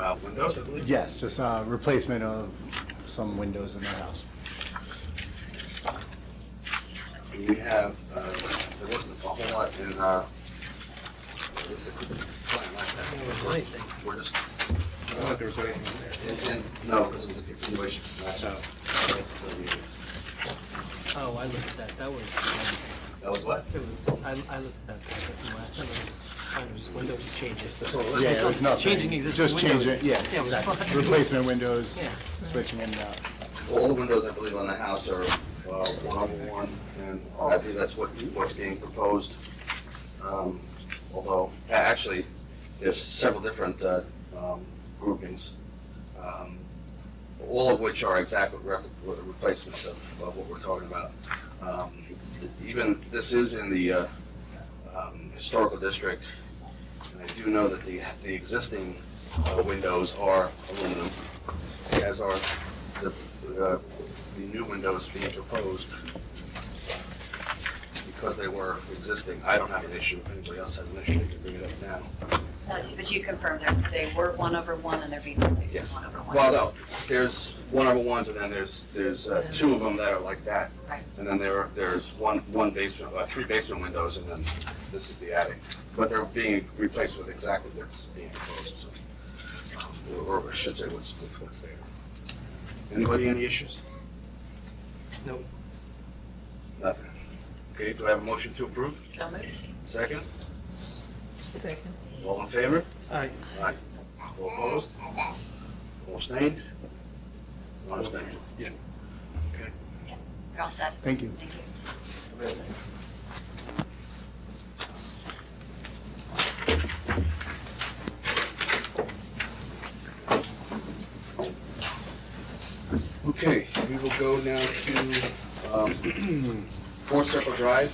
about windows, I believe? Yes, just replacement of some windows in the house. We have, there wasn't a whole lot in, this is plan like that. We're just, I don't know if there was anything in there. no, this was a continuation from last time. That's the, Oh, I looked at that. That was, that was what? I looked at that. It was windows changes. Yeah, it was nothing. Changing existing Just windows. changing, yeah, Yeah, it was exactly. fine. Replacement windows, Yeah. switching in and out. All the windows, I believe, on the house are 1/1, and I believe that's what's being proposed. Although, actually, there's several different groupings, all of which are exact replacements of what we're talking about. Even, this is in the historical district, and I do know that the existing windows are aluminum, as are the new windows being proposed. Because they were existing, I don't have an issue. If anybody else has an issue, they can bring it up now. But you confirmed that they were 1/1 and they're being replaced Yes. with 1/1. Well, no, there's 1/1s, and then there's two of them that are like that. Right. And then there's one basement, three basement windows, and then this is the attic. But they're being replaced with exactly what's being proposed, so, or I should say what's there. Anybody any issues? Nope. Nothing. Okay, do I have a motion to approve? So moved. Second? Second. All in favor? Aye. Aye. All opposed? All abstained? One abstention. Yeah. Okay. You're all set. Thank you. Thank you. Okay, we will go now to 4 Circle Drive.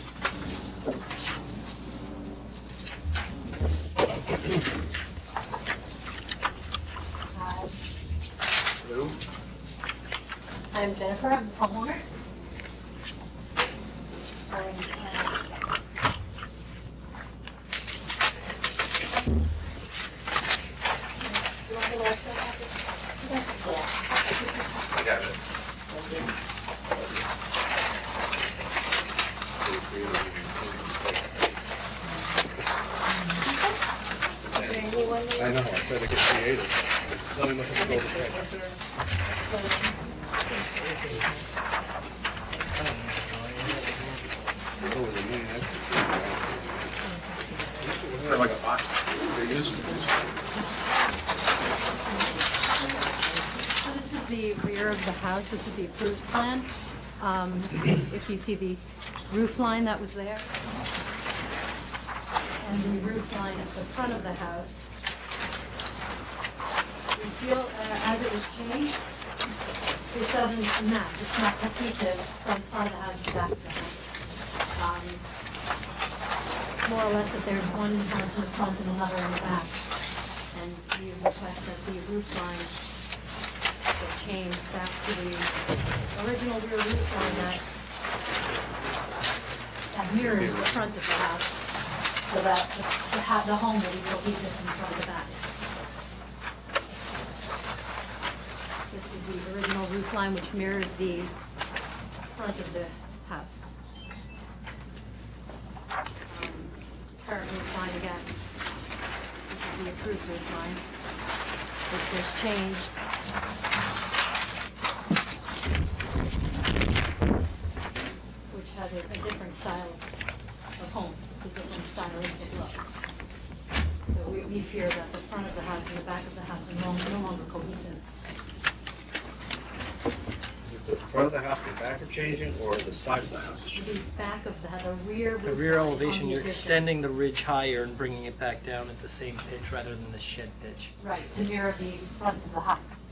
Hello? I'm Jennifer, I'm the homeowner. Do you want the last one? Yeah. I got it. I know, I said it gets creative. Something must have rolled the dice. It's over the moon, They're like a box. They're useful. So this is the rear of the house, this is the approved plan. If you see the roof line that was there, and the roof line at the front of the house, we feel as it was changed, it doesn't match, it's not cohesive from front of the house to back of the house. More or less that there's one house in the front and another in the back. And we request that the roof line get changed back to the original rear roof line that mirrors the front of the house, so that the home will be cohesive from front to back. This was the original roof line, which mirrors the front of the house. Current roof line again. This is the approved roof line, which was changed. Which has a different style of home. It's a different stylistic look. So we fear that the front of the house and the back of the house are no longer cohesive. The front of the house and the back are changing, or the side of the house is changing? The back of the rear roof The rear line on elevation, the you're addition. extending the ridge higher and bringing it back down at the same pitch rather than the shed pitch. Right, to mirror the front of the house.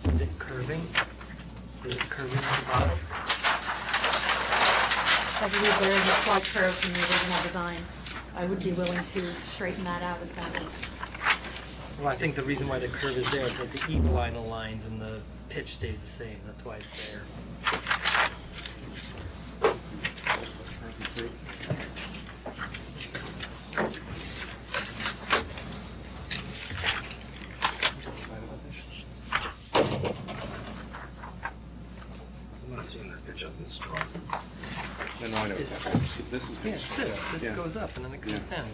Is it curving? Is it curving at the bottom? I believe there is a slight curve from the original design. I would be willing to straighten that out if that would. Well, I think the reason why the curve is there is that the eagle line aligns and the pitch stays the same. That's why it's there. This is. Yeah, it's this. This Yeah. goes up and then it comes Yeah. down.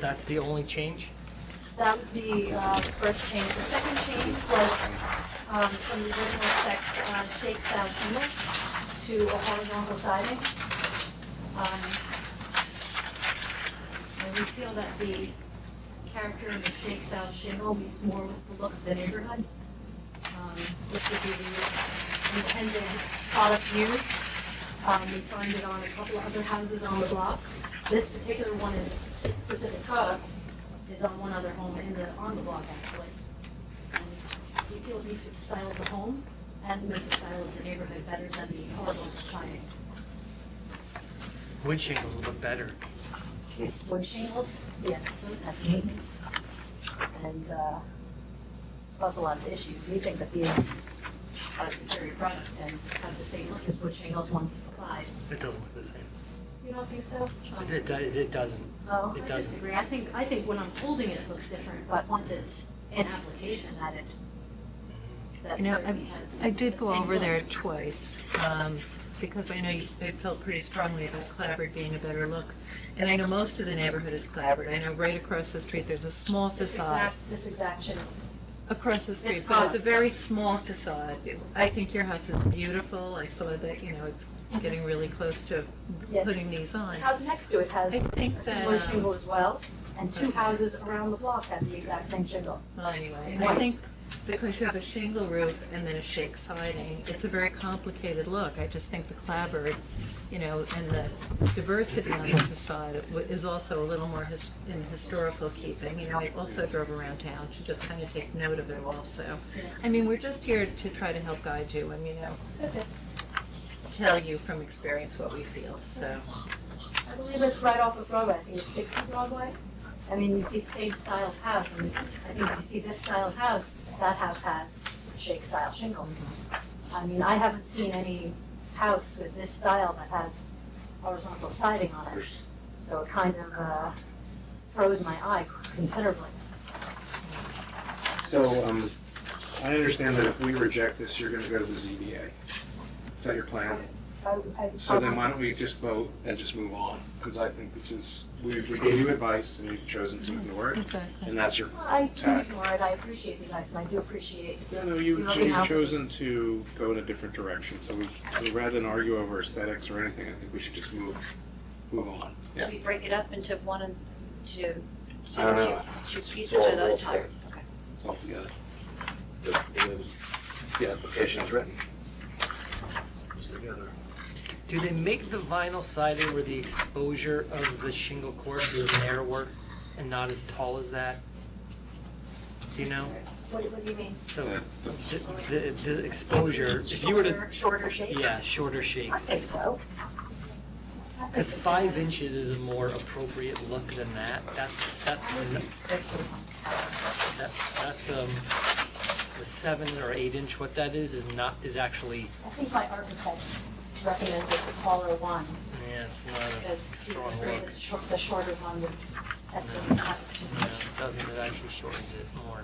That's the only change? That was the first change. The second change was from the original spec shake style shingles to a horizontal siding. And we feel that the character in the shake style shingle meets more with the look of the neighborhood, which would be the intended product used. We find it on a couple of other houses on the block. This particular one is, this specific product is on one other home on the block actually. And we feel it meets with the style of the home and with the style of the neighborhood better than the horizontal siding. Wood shingles would look better. Wood shingles, yes, those have maintenance and cause a lot of issues. We think that these are a superior product and have the same look as wood shingles once applied. It doesn't look the same. You don't think so? It doesn't. Oh, It I doesn't. disagree. I think when I'm holding it, it looks different, but once it's in application, that You know, certainly has. I did the go same over look. there twice, because I know they felt pretty strongly about clapboard being a better look. And I know most of the neighborhood is clapboard. I know right across the street, there's a small facade This exact shingle. across the This street, but it's a product. very small facade. I think your house is beautiful. I saw that, it's getting really close to Yes. putting these on. The house next to it has I think a similar that, shingle as well, and two houses around the block have the exact same shingle. Well, anyway, White. I think because you have a shingle roof and then a shake siding, it's a very complicated look. I just think the clapboard, and the diversity on the facade is also a little more in historical keeping. I also drove around town to just kind of take note of it also. I mean, we're just here to try to help guide you and, Okay. tell you from experience what we feel, so. I believe it's right off of Broadway. I think it's 60 Broadway. I mean, you see the same style of house, and I think if you see this style of house, that house has shake style shingles. I mean, I haven't seen any house with this style that has horizontal siding on it. So it kind of froze my eye considerably. So, I understand that if we reject this, you're gonna go to the ZBA. Is that your plan? So then why don't we just vote and just move on? Because I think this is, we gave you advice and you've chosen to ignore it, Exactly. and that's your I do tack. ignore it. I appreciate the advice, and I do appreciate. No, You let me know. you've chosen to go in a different direction, so rather than argue over aesthetics or anything, I think we should just move on. Should we break it up into one and two I don't know. pieces or the entire? Okay. It's all together. The application is written. It's together. Do they make the vinyl siding where the exposure of the shingle course is narrower and not as tall as that? Do you know? What do you mean? So the exposure, if you were to, Shorter shapes? yeah, shorter I shakes. think so. Because 5 inches is a more appropriate look than that. That's the 7 or 8 inch. What that is actually, I think my architect recommends it, the taller one, yeah, it's not a because she's strong afraid look. the shorter one would, that's what he has to Yeah, it doesn't, it actually shortens it more.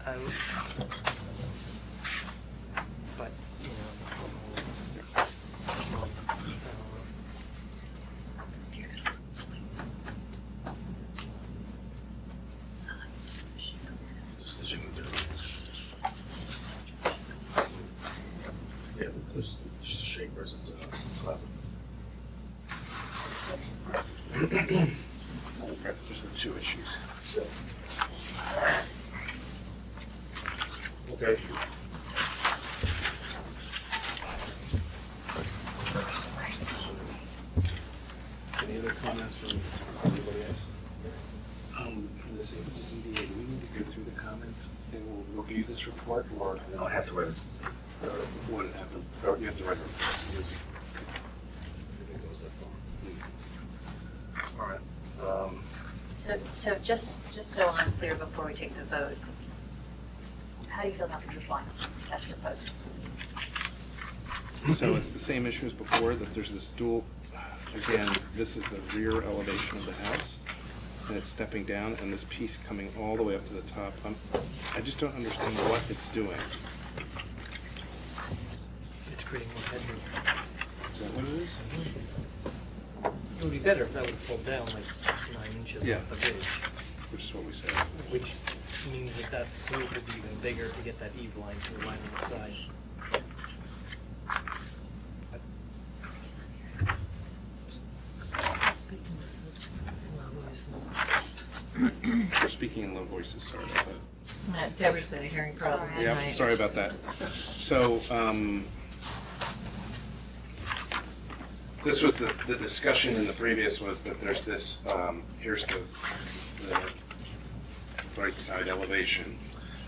I would, but, Yeah, because shake versus clap. Just the two issues. Okay. Any other comments from anybody else? This ZBA, do we need to go through the comments and we'll review this report, or No, I have to write it. what happened? You have to write it. permit. So just so I'm clear before we take the vote, how do you feel about the roof line as proposed? So it's the same issue as before, that there's this dual, again, this is the rear elevation of the house, and it's stepping down, and this piece coming all the way up to the top. I just don't understand what it's doing. It's creating more headroom. Is that what it is? It would be better if that was pulled down like 9 inches Yeah. off the ridge, Which is what we said. which means that that slope would be even bigger to get that eve line to align on the side. We're speaking in low voices, sorry about that. Deborah's got a hearing problem Sorry. Yeah, tonight. sorry about that. So, this was the discussion in the previous was that there's this, here's the right side elevation,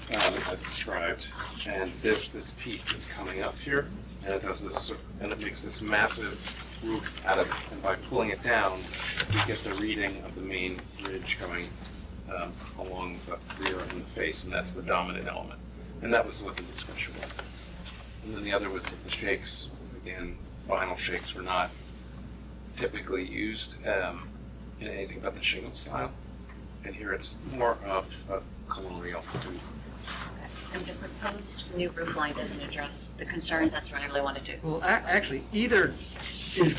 as described, and there's this piece that's coming up here, and it does this, and it makes this massive roof out of it, and by pulling it down, you get the reading of the main ridge going along the rear and the face, and that's the dominant element. And that was what the discussion was. And then the other was that the shakes, again, vinyl shakes were not typically used in anything but the shingle style. And here it's more of a colonial too. Okay. And the proposed new roof line doesn't address the concerns that's what I really want to do. Well, actually, either is,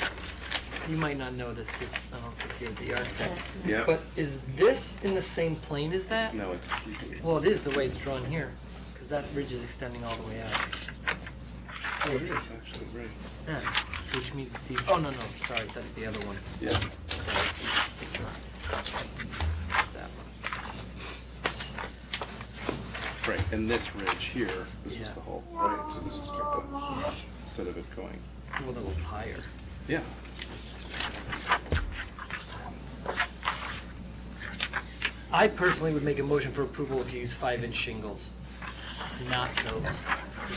you might not know this because I don't think you're the architect, Yeah. but is this in the same plane as that? No, it's, Well, it is the way it's drawn here, because that ridge is extending all the way out. oh, it is actually, right. Yeah, which means it's even, oh, no, sorry, that's the other one. Yeah. Sorry, it's not. It's that one. Right, and this ridge here, this was Yeah. the whole, right, so this is picked up instead of it going. Well, then it's higher. Yeah. I personally would make a motion for approval if you use 5-inch shingles, not those.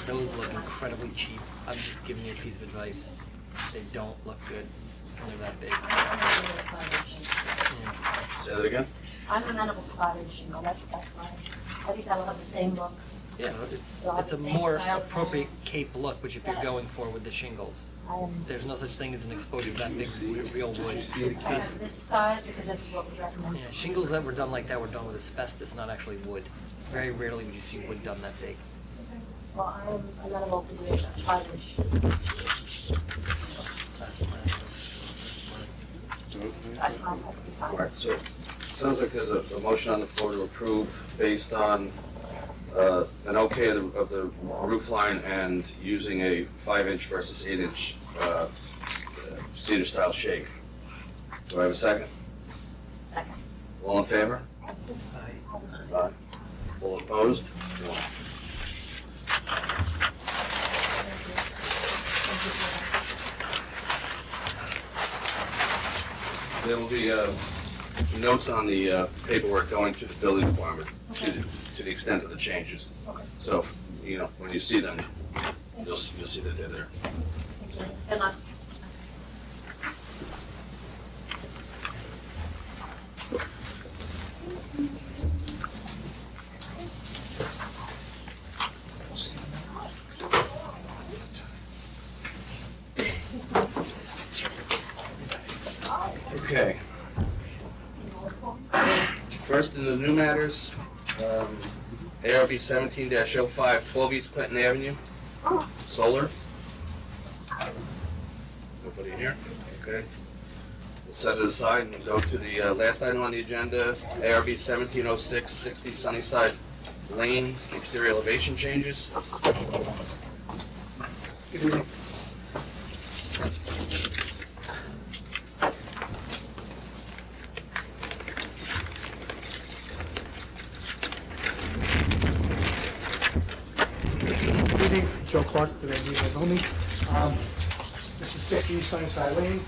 Those look incredibly cheap. I'm just giving you a piece of advice. They don't look good when they're that big. Yeah. Say that again? I'm amenable to 5-inch shingle, that's fine. I think that'll have the same look. Yeah, it's a more appropriate cape look, which if you're going for with the shingles. There's no such thing as an exposure of that big real wood. I have this size because this is what was recommended. Yeah, shingles that were done like that were done with asbestos, not actually wood. Very rarely would you see wood done that big. Well, I'm amenable to doing a 5-inch. That's my, I find that to be fine. All right, so it sounds like there's a motion on the floor to approve based on an okay of the roof line and using a 5-inch versus 8-inch cedar style shake. Do I have a second? Second. All in favor? Aye. All opposed? No. There will be notes on the paperwork going to the building department to the extent of the changes. So, you know, when you see them, you'll see that they're there. Thank you. Good luck. Okay. First in the new matters, ARB 17-05, 12 East Clinton Avenue, solar. Nobody here? Okay. We'll set it aside and go to the last item on the agenda, ARB 1706, 60 Sunnyside Lane, exterior elevation changes. Good evening, Joe Clark for the Idea of Homey. This is 60 Sunnyside Lane,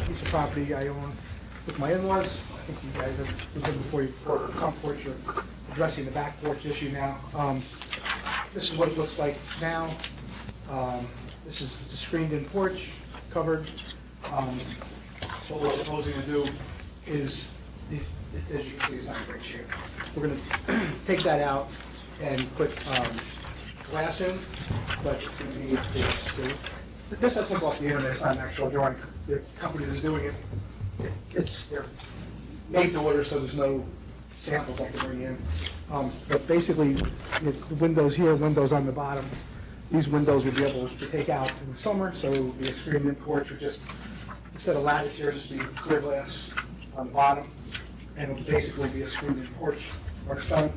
piece of property I own with my in-laws. I think you guys have looked at before you front porch, you're addressing the back porch issue now. This is what it looks like now. This is the screened-in porch, covered. What we're proposing to do is, as you can see, is not in great shape. We're gonna take that out and put glass in, but this I took off the internet, it's not an actual drawing. The company that's doing it, they're made to order, so there's no samples I can bring in. But basically, the windows here, windows on the bottom, these windows would be able to take out in the summer, so it would be a screened-in porch with just, instead of lattice here, just be clear glass on the bottom, and it would basically be a screened-in porch or sun.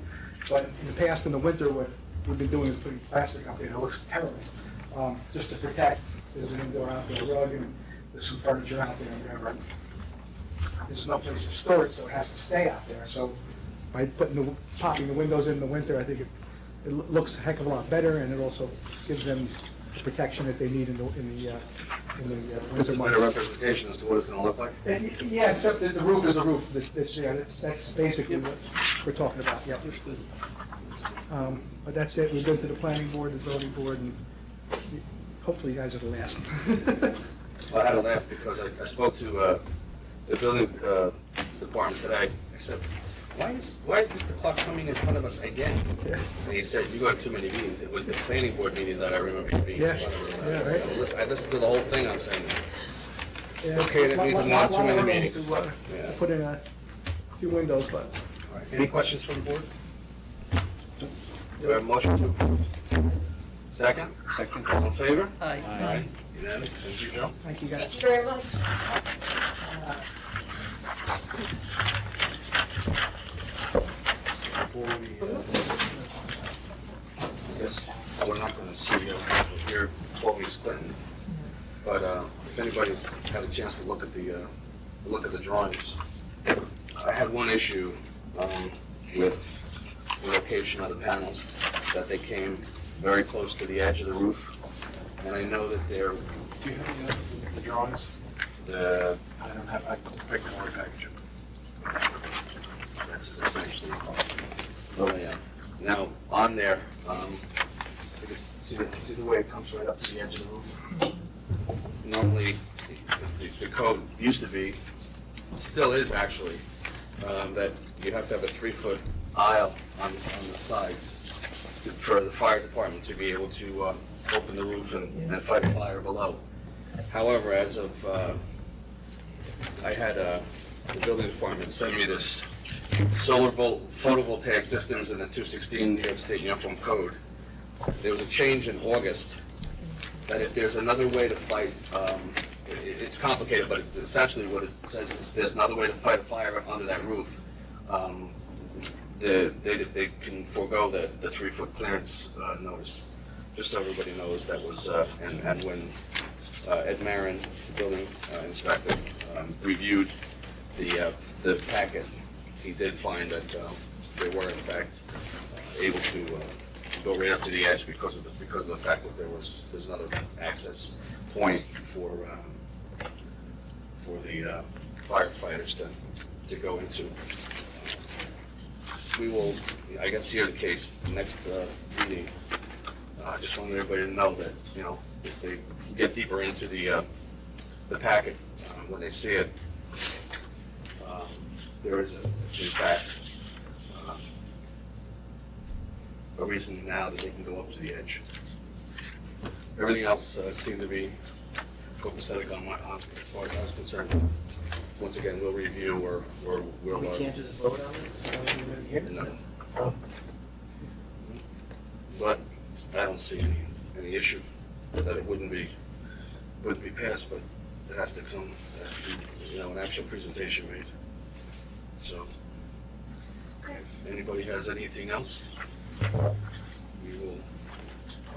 But in the past, in the winter, what we've been doing is putting plastic up there, and it looks terrible, just to protect. There's an indoor-outdoor rug, and there's some furniture out there, and whatever. There's no place to store it, so it has to stay out there. So by popping the windows in the winter, I think it looks a heck of a lot better, and it also gives them the protection that they need in the This winter is a months. representation as to what it's gonna look like. Yeah, except that the roof is a roof that's there. That's basically what we're talking about, yeah. But that's it. We've been to the planning board, the zoning board, and hopefully you guys are the last. Well, I had to laugh because I spoke to the building department today. I said, why is Mr. Clark coming in front of us again? Yeah. And he said, you go to too many meetings. It was the planning board meeting that I remember being Yeah, in front of him. yeah, right. I listened to the whole thing, I'm saying. Yeah, Okay, that means I'm not too many meetings. To, Yeah. put in a few windows, but All right. Any questions from the board? Do I have a motion to approve? Second? Second. All in favor? Aye. Aye. Unanimous. Thank you, Joe. thank you guys. Thank you very much. Before we, I guess, we're not gonna see here before we split. But if anybody had a chance to look at the drawings, I had one issue with the location of the panels, that they came very close to the edge of the roof. And I know that they're, Do you have the drawings? the, I don't have, I can order package them. that's essentially the layout. Now, on there, you can see the way it comes right up to the edge of the roof. Normally, the code used to be, still is actually, that you have to have a 3-foot aisle on the sides for the fire department to be able to open the roof and fight a fire below. However, as of, I had the building department send me this solar photovoltaic systems in the 216 New York State Uniform Code. There was a change in August that if there's another way to fight, it's complicated, but essentially what it says is if there's another way to fight a fire under that roof, they can forego the 3-foot clearance notice. Just so everybody knows, that was, and when Ed Marin, the building inspector, reviewed the packet, he did find that they were in fact able to go right up to the edge because of the fact that there's another access point for the firefighters to go into. We will, I guess, hear the case next meeting. I just wanted everybody to know that, you know, if they get deeper into the packet, when they see it, there is, in fact, a reason now that they can go up to the edge. Everything else seemed to be copacetic on as far as I was concerned. Once again, we'll review or we'll. We can't just vote on it? No. But I don't see any issue that it wouldn't be passed, but it has to come, it has to be, you know, an actual presentation made. So, if anybody has anything else, we will,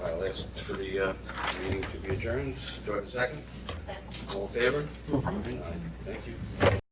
I'll ask for the meeting to be adjourned. Do I have a second? All in favor? Aye. Thank you.